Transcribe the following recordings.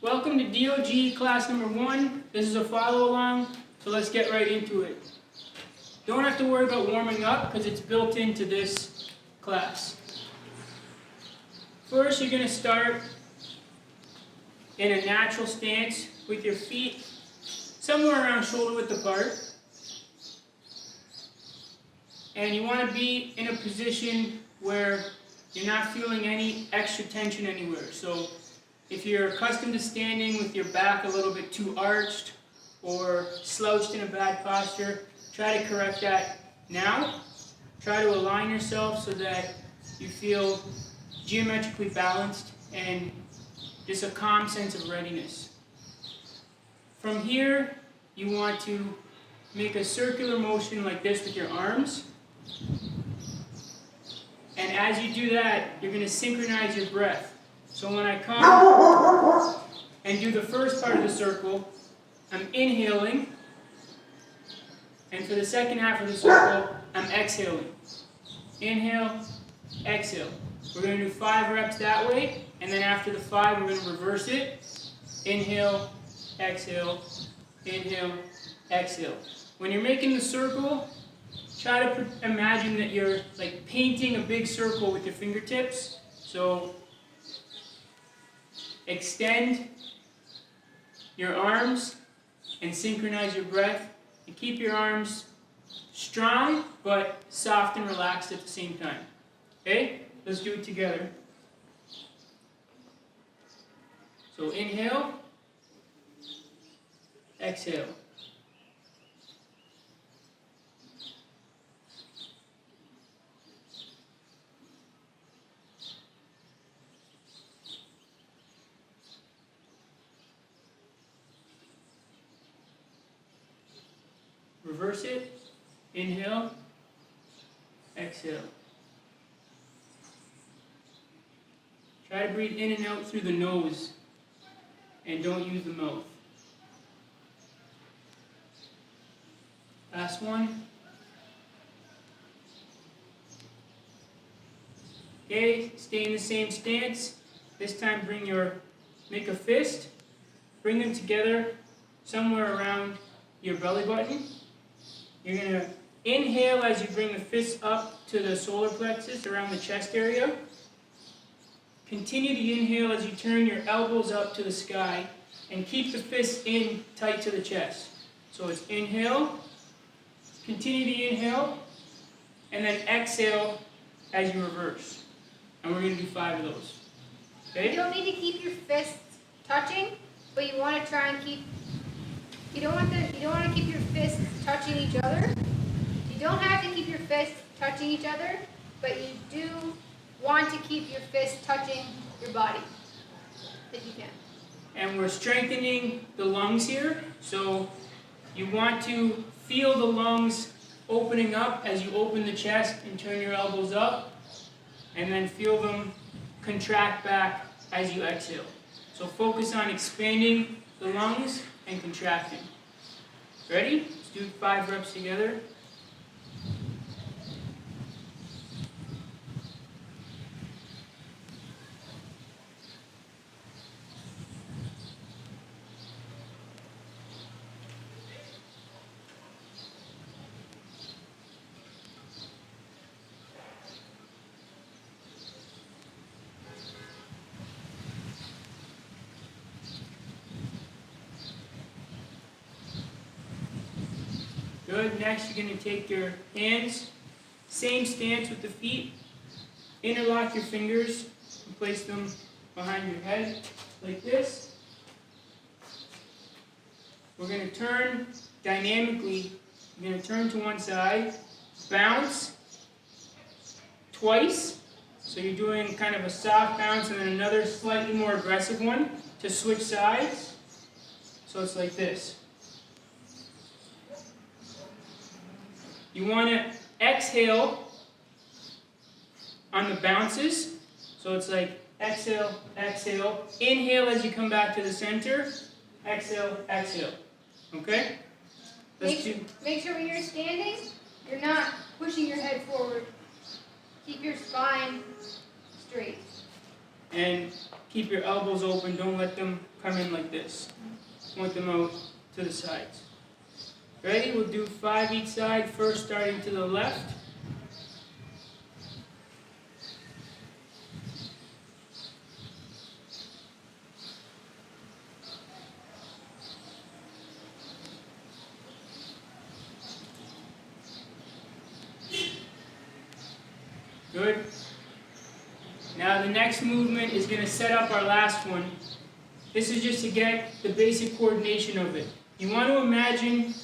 Welcome to D.O.G class number 1. This is a follow along, so let's get right into it. Don't have to worry about warming up because it's built into this class. First, you're going to start in a natural stance with your feet somewhere around shoulder width apart. And you want to be in a position where you're not feeling any extra tension anywhere. So if you're accustomed to standing with your back a little bit too arched or slouched in a bad posture, try to correct that now. Try to align yourself so that you feel geometrically balanced and just a calm sense of readiness. From here, you want to make a circular motion like this with your arms. And as you do that, you're going to synchronize your breath. So when I come and do the first part of the circle, I'm inhaling. And for the second half of the circle, I'm exhaling. Inhale, exhale. We're going to do 5 reps that way. And then after the 5, we're going to reverse it. Inhale, exhale, inhale, exhale. When you're making the circle, try to imagine that you're like painting a big circle with your fingertips. So extend your arms and synchronize your breath. And keep your arms strong but soft and relaxed at the same time. Okay? Let's do it together. So inhale, exhale. Reverse it. Inhale, exhale. Try to breathe in and out through the nose and don't use the mouth. Last one. Okay, stay in the same stance. This time make a fist. Bring them together somewhere around your belly button. You're going to inhale as you bring the fist up to the solar plexus around the chest area. Continue to inhale as you turn your elbows up to the sky and keep the fist in tight to the chest. So it's inhale, continue to inhale, and then exhale as you reverse. And we're going to do 5 of those. Okay? You don't need to keep your fists touching, but you want to try and keep. You don't want to keep your fists touching each other. You don't have to keep your fists touching each other, but you do want to keep your fists touching your body, if you can. And we're strengthening the lungs here, so you want to feel the lungs opening up as you open the chest and turn your elbows up, and then feel them contract back as you exhale. So focus on expanding the lungs and contracting. Ready? Let's do 5 reps together. Good. Next, you're going to take your hands, same stance with the feet, interlock your fingers, and place them behind your head like this. We're going to turn dynamically. You're going to turn to one side, bounce twice. So you're doing kind of a soft bounce and then another slightly more aggressive one to switch sides. So it's like this. You want to exhale on the bounces. So it's like exhale, exhale. Inhale as you come back to the center. Exhale, exhale. Okay? Make sure when you're standing, you're not pushing your head forward. Keep your spine straight. And keep your elbows open. Don't let them come in like this. Point them out to the sides. Ready? We'll do 5 each side. First starting to the left. Good. Now the next movement is going to set up our last one. This is just to get the basic coordination of it. You want to imagine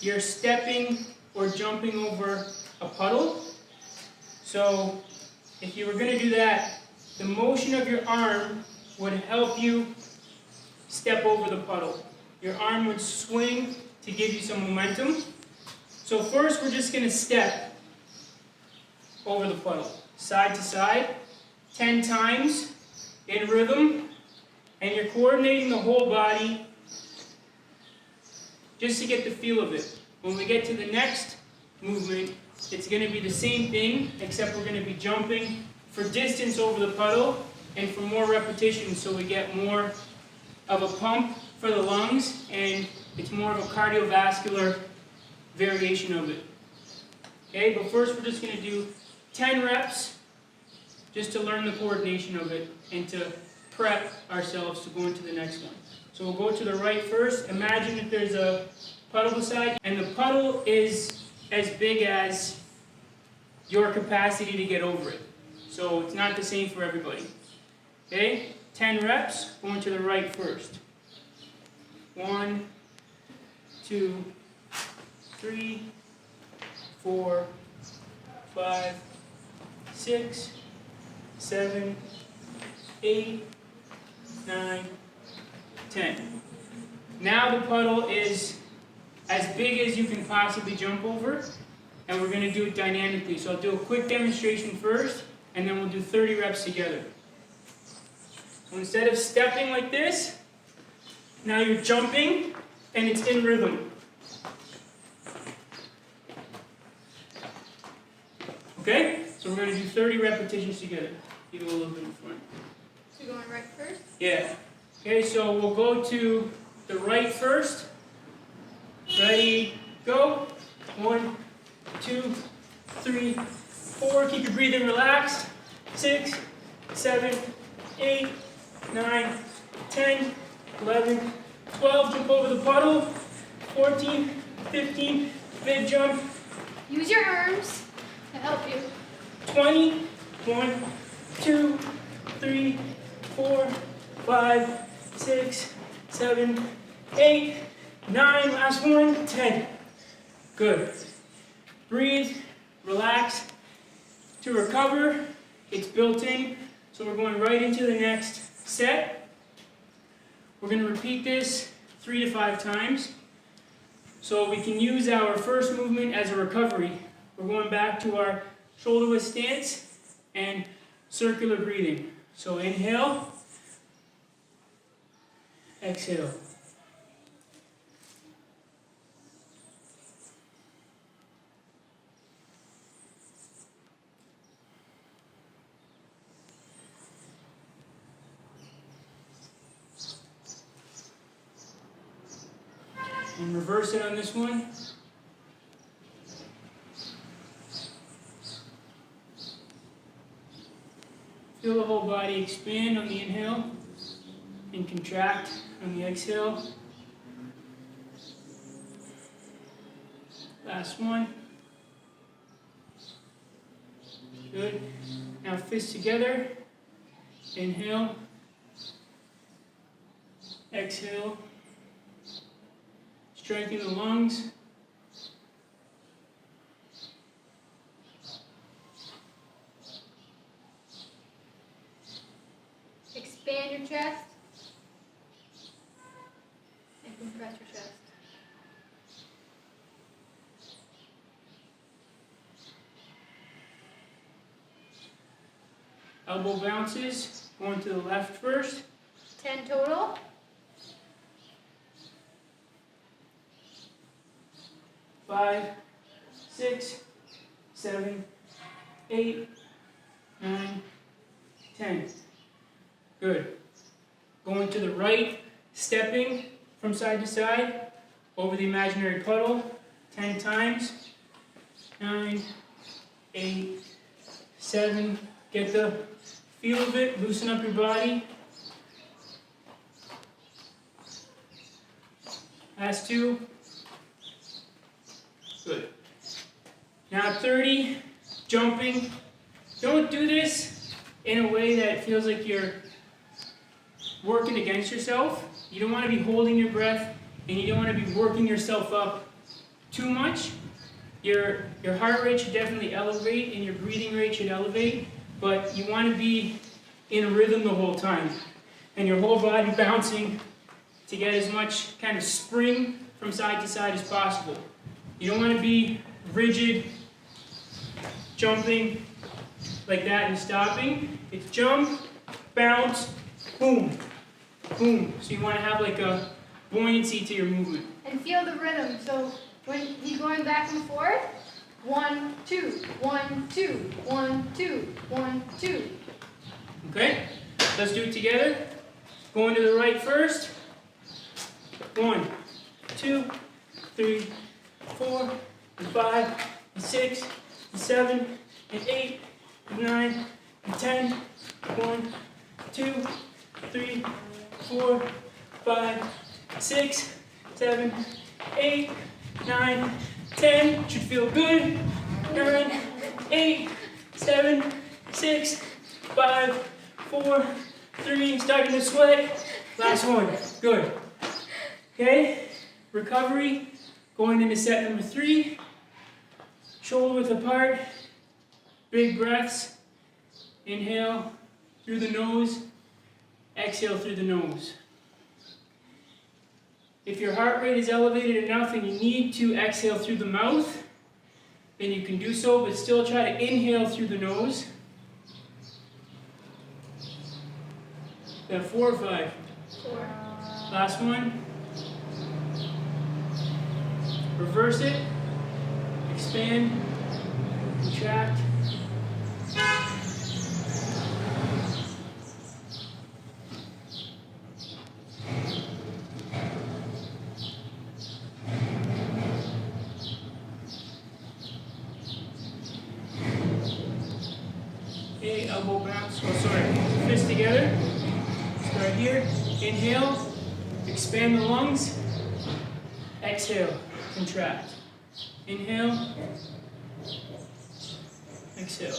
you're stepping or jumping over a puddle. So if you were going to do that, the motion of your arm would help you step over the puddle. Your arm would swing to give you some momentum. So first we're just going to step over the puddle, side to side, 10 times in rhythm, and you're coordinating the whole body just to get the feel of it. When we get to the next movement, it's going to be the same thing, except we're going to be jumping for distance over the puddle and for more repetition, so we get more of a pump for the lungs, and it's more of a cardiovascular variation of it. Okay, but first we're just going to do 10 reps just to learn the coordination of it and to prep ourselves to go into the next one. So we'll go to the right first. Imagine that there's a puddle beside you, and the puddle is as big as your capacity to get over it. So it's not the same for everybody. Okay, 10 reps, going to the right first. 1, 2, 3, 4, 5, 6, 7, 8, 9, 10. Now the puddle is as big as you can possibly jump over, and we're going to do it dynamically. So I'll do a quick demonstration first, and then we'll do 30 reps together. So instead of stepping like this, now you're jumping, and it's in rhythm. Okay? So we're going to do 30 repetitions together. You go a little bit in front. So you're going right first? Yeah. Okay, so we'll go to the right first. Ready, go. 1, 2, 3, 4. Keep your breathing relaxed. 6, 7, 8, 9, 10, 11, 12. Jump over the puddle. 14, 15, big jump. Use your arms to help you. 20, 1, 2, 3, 4, 5, 6, 7, 8, 9, last one, 10. Good. Breathe, relax. To recover, it's built in, so we're going right into the next set. We're going to repeat this 3 to 5 times. So we can use our first movement as a recovery. We're going back to our shoulder width stance and circular breathing. So inhale, exhale. And reverse it on this one. Feel the whole body expand on the inhale and contract on the exhale. Last one. Good. Now fists together. Inhale. Exhale. Strengthen the lungs. Expand your chest and compress your chest. Elbow bounces. Going to the left first. 10 total. 5, 6, 7, 8, 9, 10. Good. going to the right, stepping from side to side over the imaginary puddle 10 times. 9, 8, 7, get the feel of it, loosen up your body. Last 2. Good. Now 30, jumping. Don't do this in a way that feels like you're working against yourself. You don't want to be holding your breath, and you don't want to be working yourself up too much. Your heart rate should definitely elevate, and your breathing rate should elevate, but you want to be in a rhythm the whole time, and your whole body bouncing to get as much kind of spring from side to side as possible. You don't want to be rigid, jumping like that and stopping. It's jump, bounce, boom, boom. So you want to have like a buoyancy to your movement. And feel the rhythm. So when you're going back and forth, 1, 2, 1, 2, 1, 2, 1, 2. Okay? Let's do it together. Going to the right first. 1, 2, 3, 4, and 5, and 6, and 7, and 8, and 9, and 10. 1, 2, 3, 4, 5, 6, 7, 8, 9, 10. Should feel good. 9, 8, 7, 6, 5, 4, 3. Starting to sweat. Last one. Good. Okay? Recovery. Going into set number 3. Shoulder width apart. Big breaths. Inhale through the nose. Exhale through the nose. If your heart rate is elevated enough and you need to exhale through the mouth, then you can do so, but still try to inhale through the nose. Then 4 or 5? 4. Last one. Reverse it. Expand. Contract. Okay, elbow bounce. Oh, sorry. Fists together. Start here. Inhale. Expand the lungs. Exhale. Contract. Inhale. Exhale.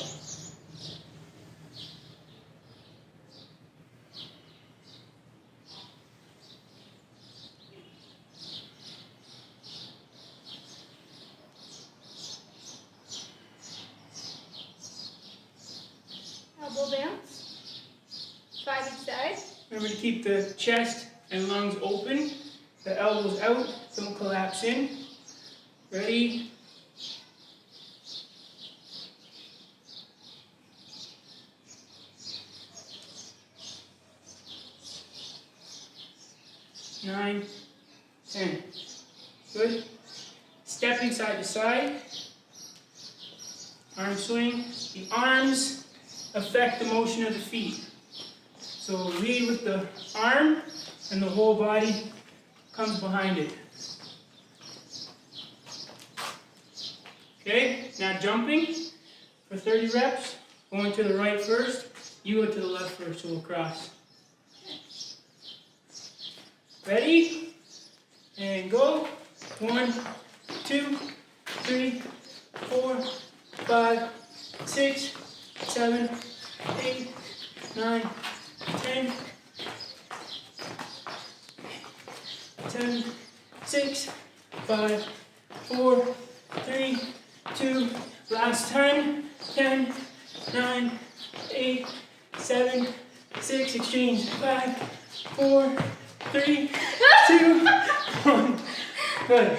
Elbow bounce. 5 each side. Remember to keep the chest and lungs open. The elbows out. Don't collapse in. Ready? Nine, 10. Good. Stepping side to side. Arm swing. The arms affect the motion of the feet. So lead with the arm, and the whole body comes behind it. Okay, now jumping for 30 reps. Going to the right first. You go to the left first, so we'll cross. Ready? And go. 1, 2, 3, 4, 5, 6, 7, 8, 9, 10, 10, 6, 5, 4, 3, 2, last time, 10, 9, 8, 7, 6, exchange, 5, 4, 3, 2, 1. Good.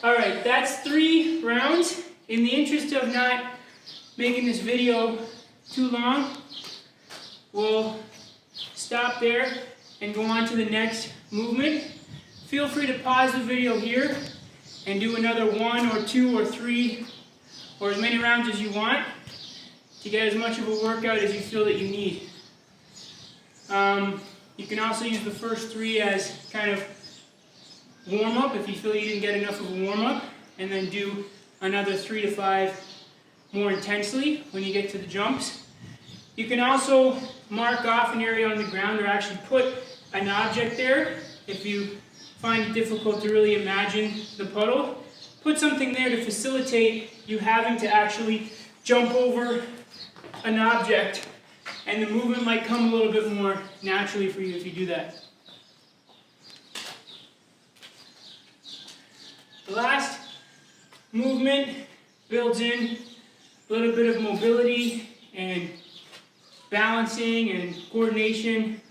Alright, that's 3 rounds. In the interest of not making this video too long, we'll stop there and go on to the next movement. Feel free to pause the video here and do another 1 or 2 or 3 or as many rounds as you want to get as much of a workout as you feel that you need. You can also use the first 3 as kind of warm-up if you feel you didn't get enough of a warm-up, and then do another 3 to 5 more intensely when you get to the jumps. You can also mark off an area on the ground or actually put an object there if you find it difficult to really imagine the puddle. Put something there to facilitate you having to actually jump over an object, and the movement might come a little bit more naturally for you if you do that. The last movement builds in a little bit of mobility and balancing and coordination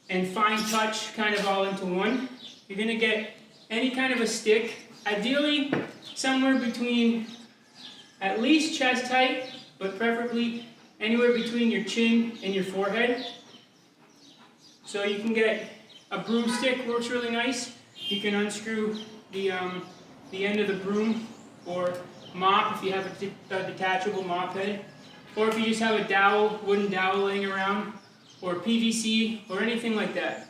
and fine touch kind of all into one. You're going to get any kind of a stick, ideally somewhere between at least chest height, but preferably anywhere between your chin and your forehead. So you can get a broomstick, works really nice. You can unscrew the end of the broom or mop if you have a detachable mop head, or if you just have a dowel, wooden dowel laying around, or PVC, or anything like that.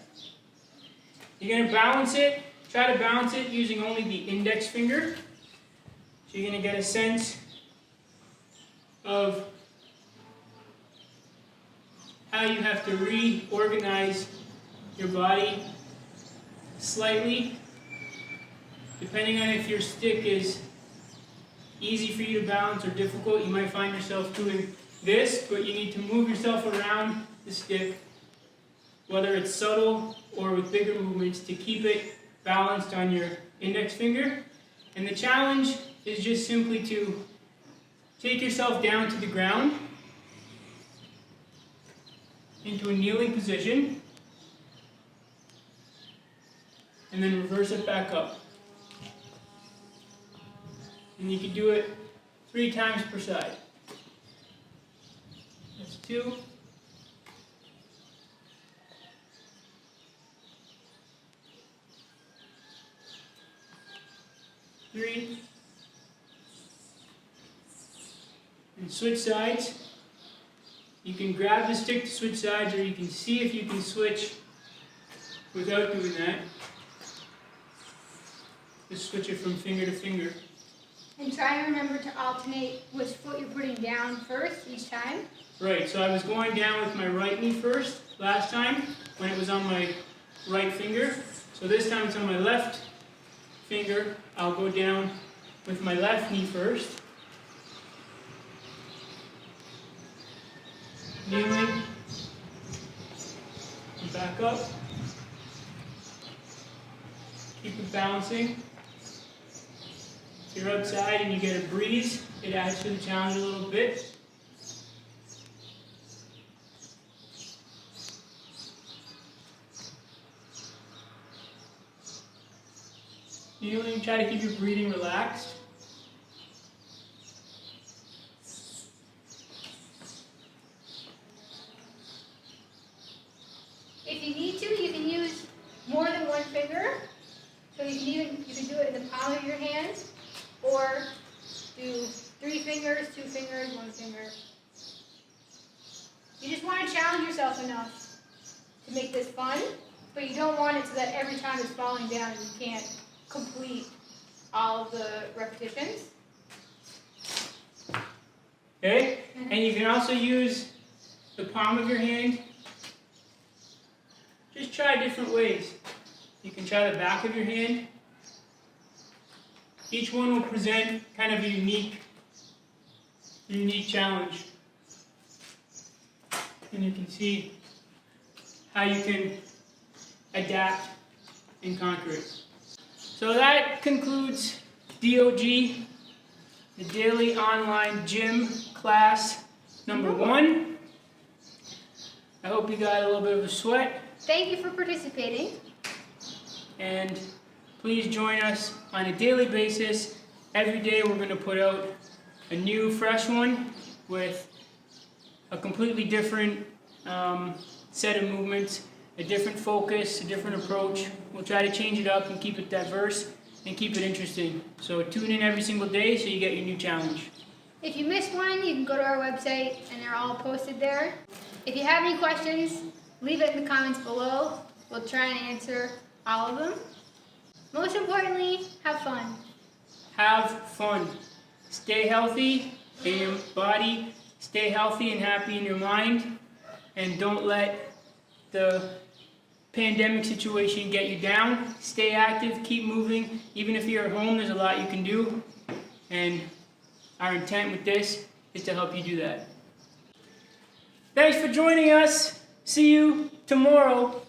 You're going to balance it, try to balance it using only the index finger. So you're going to get a sense of how you have to reorganize your body slightly, depending on if your stick is easy for you to balance or difficult. You might find yourself doing this, but you need to move yourself around the stick, whether it's subtle or with bigger movements, to keep it balanced on your index finger. And the challenge is just simply to take yourself down to the ground into a kneeling position, and then reverse it back up. And you can do it 3 times per side. That's 2. Three. And switch sides. You can grab the stick to switch sides, or you can see if you can switch without doing that. Just switch it from finger to finger. And try and remember to alternate which foot you're putting down first each time. Right, so I was going down with my right knee first last time when it was on my right finger. So this time it's on my left finger. I'll go down with my left knee first. Kneeling. And back up. Keep it balancing. If you're outside and you get a breeze, it adds to the challenge a little bit. Kneeling, try to keep your breathing relaxed. If you need to, you can use more than one finger. So you can do it in the palm of your hand, or do 3 fingers, 2 fingers, 1 finger. You just want to challenge yourself enough to make this fun, but you don't want it so that every time it's falling down you can't complete all of the repetitions. Okay? And you can also use the palm of your hand. Just try different ways. You can try the back of your hand. Each one will present kind of a unique challenge. And you can see how you can adapt and conquer it. So that concludes D.O.G, the daily online gym class number 1. I hope you got a little bit of a sweat. Thank you for participating. And please join us on a daily basis. Every day we're going to put out a new, fresh one with a completely different set of movements, a different focus, a different approach. We'll try to change it up and keep it diverse and keep it interesting. So tune in every single day so you get your new challenge. If you missed one, you can go to our website and they're all posted there. If you have any questions, leave it in the comments below. We'll try and answer all of them. Most importantly, have fun. Have fun. Stay healthy in your body. Stay healthy and happy in your mind. And don't let the pandemic situation get you down. Stay active. Keep moving. Even if you're at home, there's a lot you can do. And our intent with this is to help you do that. Thanks for joining us. See you tomorrow.